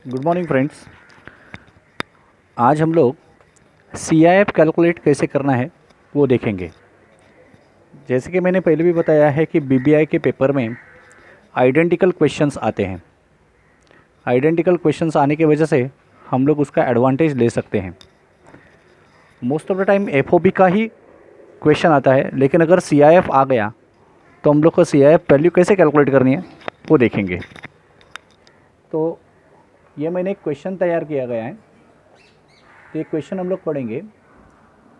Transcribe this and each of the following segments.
Good morning friends. आज हम लोग सी आई एफ कैलकुलेट कैसे करना है वो देखेंगे। जैसे कि मैंने पहले भी बताया है कि बी बी आई के पेपर में आइडेंटिकल क्वेश्चंस आते हैं। आइडेंटिकल क्वेश्चंस आने की वजह से हम लोग उसका एडवांटेज ले सकते हैं। Most of the time F O B का ही क्वेश्चन आता है, लेकिन अगर सी आई एफ आ गया तो हम लोग को सी आई एफ वैल्यू कैसे कैलकुलेट करनी है वो देखेंगे। तो ये मैंने एक क्वेश्चन तैयार किया गया है, तो ये क्वेश्चन हम लोग पढ़ेंगे।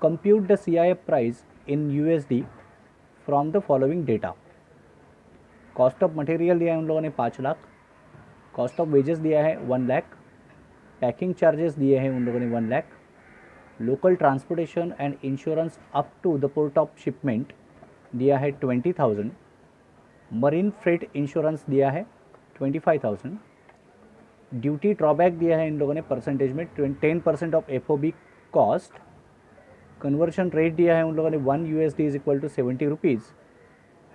Compute the C I F price in USD from the following data. Cost of material दिया है उन लोगों ने 5 लाख, कॉस्ट ऑफ वेजेस दिया है 1 लाख, पैकिंग चार्जेस दिए हैं उन लोगों ने 1 lakh, local transportation and insurance up to the port of shipment दिया है 20,000, मरीन फ्रेट इंश्योरेंस दिया है 25,000, ड्यूटी ड्रॉबैक दिया है इन लोगों ने परसेंटेज में 10% of FOB cost, conversion rate दिया है उन लोगों ने 1 USD is equal to 70 rupees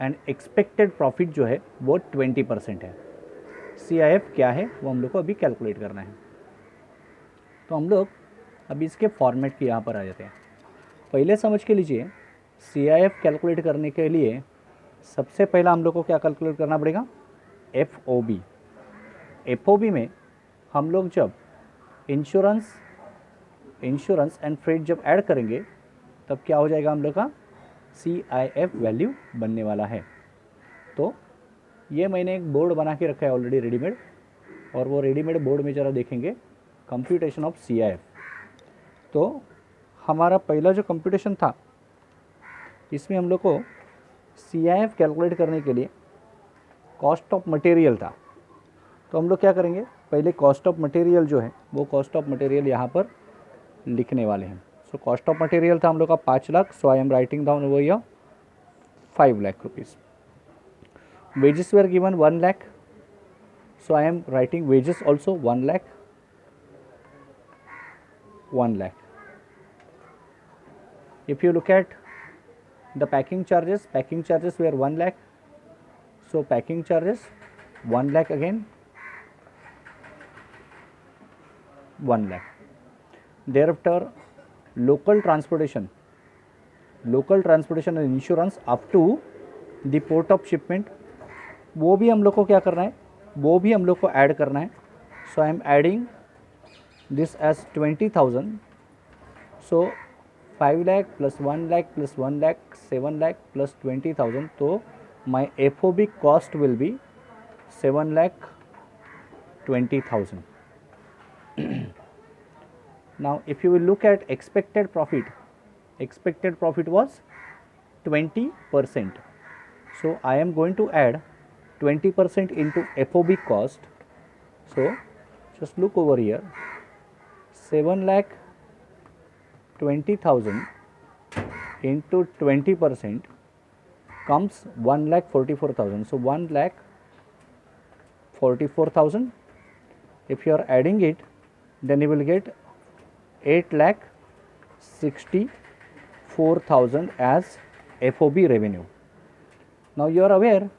and expected profit जो है वो 20% है। CIF क्या है वो हम लोग को अभी कैलकुलेट करना है। तो हम लोग अभी इसके फॉर्मेट की यहाँ पर आ जाते हैं। पहले समझ के लीजिए, CIF कैलकुलेट करने के लिए सबसे पहला हम लोग को क्या कैलकुलेट करना पड़ेगा, FOB। FOB में हम लोग जब इंश्योरेंस एंड फ्रेट जब ऐड करेंगे तब क्या हो जाएगा, हम लोग का CIF वैल्यू बनने वाला है। तो ये मैंने एक बोर्ड बना के रखा है ऑलरेडी रेडीमेड, और वो रेडीमेड बोर्ड में ज़रा देखेंगे कंप्यूटेशन ऑफ CIF। तो हमारा पहला जो कंप्यूटेशन था इसमें हम लोग को CIF कैलकुलेट करने के लिए कॉस्ट ऑफ मटेरियल था। तो हम लोग क्या करेंगे, पहले कॉस्ट ऑफ मटेरियल जो है वो कॉस्ट ऑफ मटेरियल यहाँ पर लिखने वाले हैं। सो कॉस्ट ऑफ मटेरियल था हम लोग का 5 lakh, so I am writing down over here 5 lakh rupees. Wages were given 1 lakh, so I am writing wages also 1 lakh, 1 lakh. If you look at the packing charges were 1 lakh, so packing charges 1 lakh again, 1 lakh. Thereafter local transportation and insurance up to the port of shipment, वो भी हम लोग को क्या करना है, वो भी हम लोग को ऐड करना है। So I am adding this as 20,000, so 5 lakh plus 1 lakh plus 1 lakh 7 lakh plus 20,000, तो my FOB cost will be 7,20,000. Now if you will look at expected profit was 20%. So I am going to add 20% into FOB cost. So just look over here, 7,20,000 into 20% comes 1,44,000. So 1,44,000. If you are adding it, then you will get 8,64,000 as FOB revenue. Now you are aware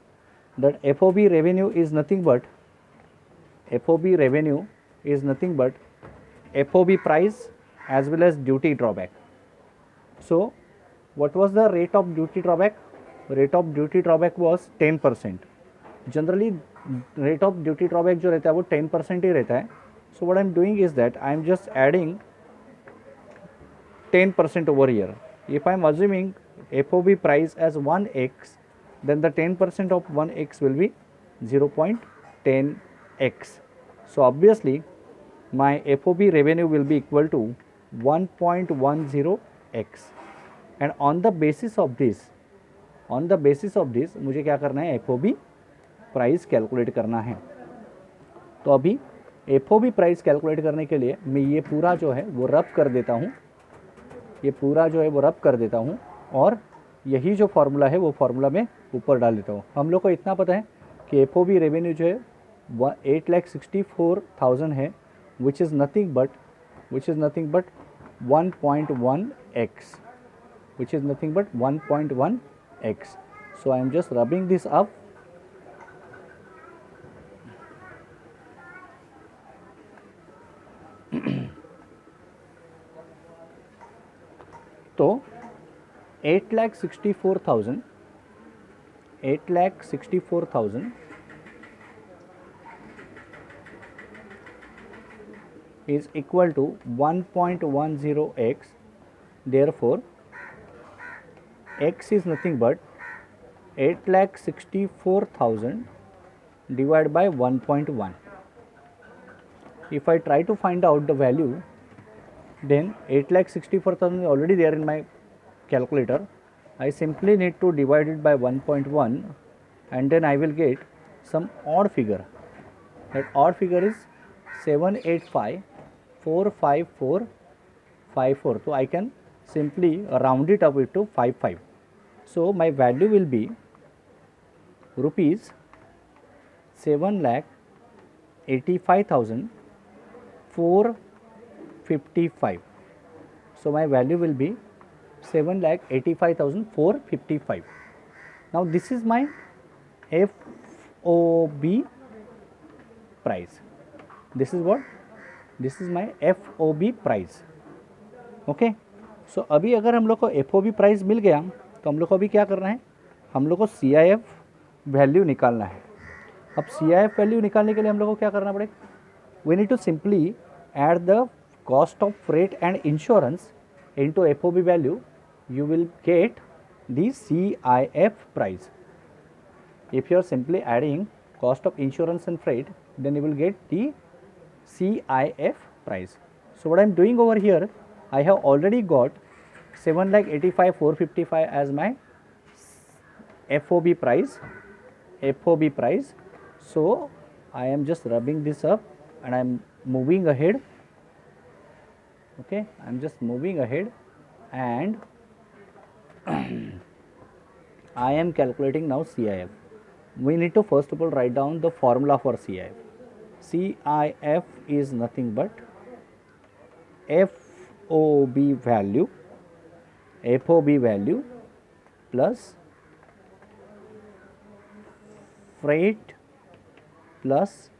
that FOB revenue is nothing but FOB price as well as duty drawback. So what was the rate of duty drawback? Rate of duty drawback was 10%. Generally rate of duty drawback जो रहता है वो 10% ही रहता है. So what I am doing is that I am just adding 10% over here. If I am assuming FOB price as 1x, then the 10% of 1x will be 0.10x. So obviously my FOB revenue will be equal to 1.10x, and on the basis of this मुझे क्या करना है, FOB price calculate करना है। तो अभी FOB price calculate करने के लिए मैं ये पूरा जो है वो रब कर देता हूँ, और यही जो फार्मूला है वो फार्मूला मैं ऊपर डाल देता हूँ। हम लोग को इतना पता है कि FOB रेवेन्यू जो है 8,64,000 है, which is nothing but 1.1x. So I am just rubbing this up तो 8,64,000 is equal to 1.10x. Therefore, x is nothing but 8,64,000 divided by 1.1. If I try to find out the value, then 8,64,000 is already there in my calculator. I simply need to divide it by 1.1 and then I will get some odd figure. That odd figure is 785,45454. So I can simply round it up to 55. So my value will be rupees 7,85,455. So my value will be 7,85,455. Now this is my FOB price. This is what? This is my FOB price. Okay so अभी अगर हम लोग को FOB price मिल गया तो हम लोग को अभी क्या करना है, हम लोग को CIF वैल्यू निकालना है. अब CIF वैल्यू निकालने के लिए हम लोग को क्या करना पड़ेगा, we need to simply add the cost of freight and insurance into FOB value. You will get the CIF price. If you are simply adding cost of insurance and freight, then you will get the CIF price. So what I am doing over here, I have already got 7,85,455 as my FOB price. So I am just rubbing this up and I am moving ahead. Okay, I am just moving ahead and I am calculating now CIF. We need to first of all write down the formula for CIF. CIF is nothing but FOB value plus freight plus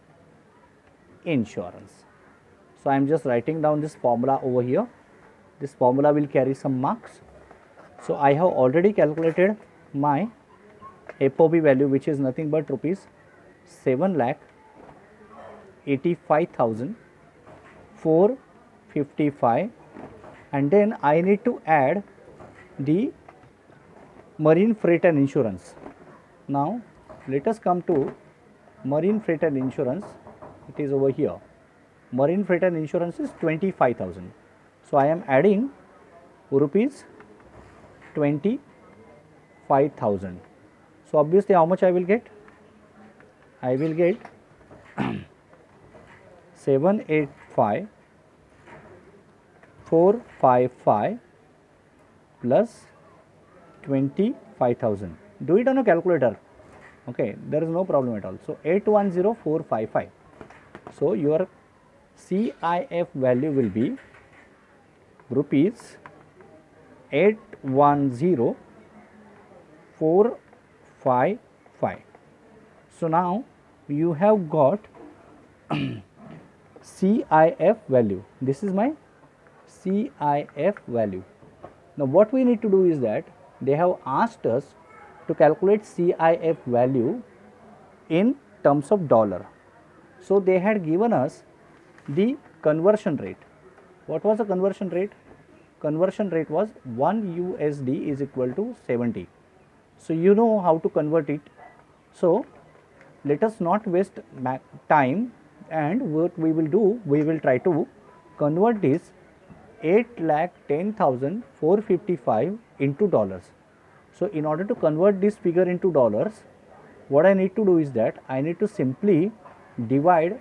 insurance. So I am just writing down this formula over here. This formula will carry some marks. So I have already calculated my FOB value, which is nothing but rupees 7,85,455, and then I need to add the marine freight and insurance. Now let us come to marine freight and insurance. It is over here. Marine freight and insurance is 25,000. So I am adding rupees 25,000. So obviously how much I will get? I will get 785,455 plus 25,000. Do it on a calculator. Okay, there is no problem at all. So 810,455. So your CIF value will be rupees 810,455. So now you have got CIF value. This is my CIF value. Now what we need to do is that they have asked us to calculate CIF value in terms of dollar. So they had given us the conversion rate. What was the conversion rate? Conversion rate was 1 USD is equal to 70. So you know how to convert it. So let us not waste time, and what we will do, we will try to convert this 8,10,455 into dollars. So in order to convert this figure into dollars, what I need to do is that I need to simply divide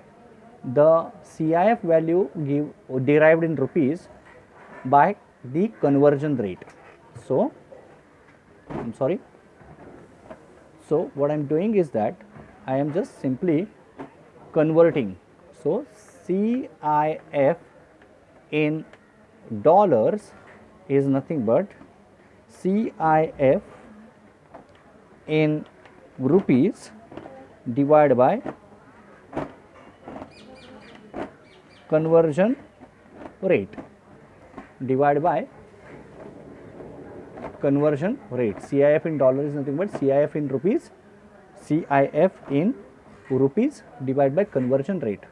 the CIF value derived in rupees by the conversion rate. So so what I am doing is that I am just simply converting. So CIF in dollars is nothing but CIF in rupees divided by conversion rate divided by conversion rate. CIF in dollar is nothing but CIF in rupees, CIF in rupees divided by conversion rate.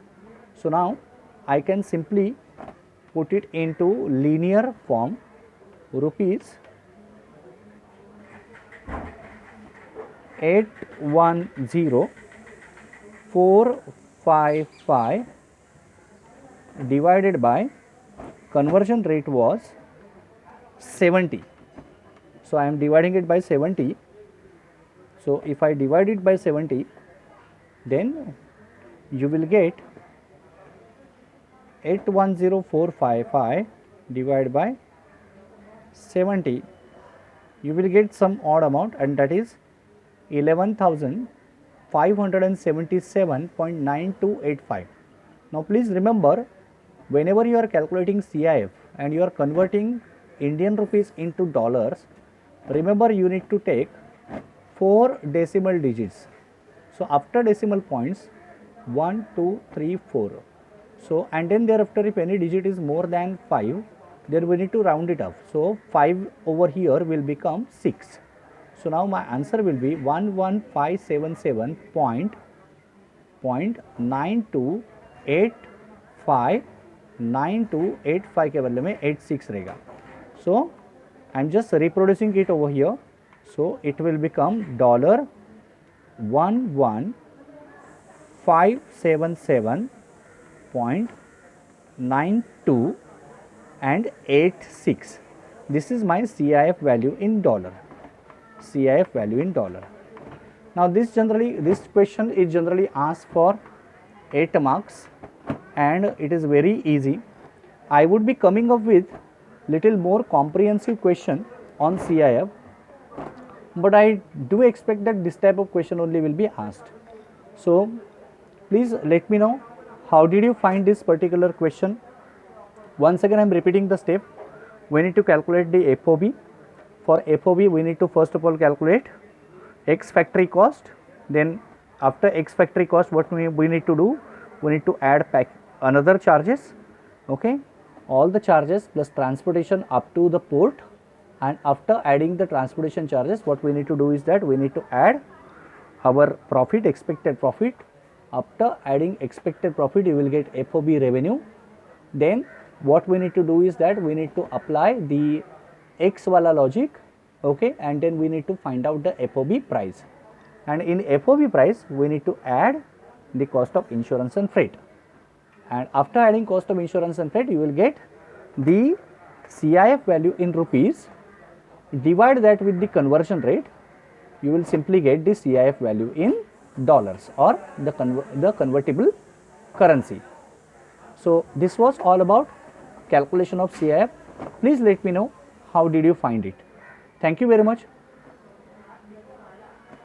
So now I can simply put it into linear form. Rupees 810,455 divided by conversion rate was 70. So I am dividing it by 70. So if I divide it by 70, then you will get 810,455 divided by 70. You will get some odd amount, and that is 11,577.9285. Now please remember, whenever you are calculating CIF and you are converting Indian rupees into dollars, remember you need to take 4 decimal digits. So after decimal points 1, 2, 3, 4. So and then thereafter, if any digit is more than 5, then we need to round it up. So 5 over here will become 6. So now my answer will be 11577.9285 के बदले में 86 रहेगा. So I am just reproducing it over here. So it will become $11577.92 and 86. This is my CIF value in dollar. CIF value in dollar. Now this question is generally asked for 8 marks, and it is very easy. I would be coming up with little more comprehensive question on CIF, but I do expect that this type of question only will be asked. So please let me know how did you find this particular question. Once again I am repeating the step. We need to calculate the FOB. For FOB we need to first of all calculate X factory cost. Then after X factory cost, what we need to do, we need to add another charges, okay, all the charges plus transportation up to the port. And after adding the transportation charges, what we need to do is that we need to add our profit, expected profit. After adding expected profit, you will get FOB revenue. Then what we need to do is that we need to apply the X wala logic, okay, and then we need to find out the FOB price. And in FOB price, we need to add the cost of insurance and freight. And after adding cost of insurance and freight, you will get the CIF value in rupees. Divide that with the conversion rate, you will simply get the CIF value in dollars or the convertible currency. So this was all about calculation of CIF. Please let me know how did you find it. Thank you very much.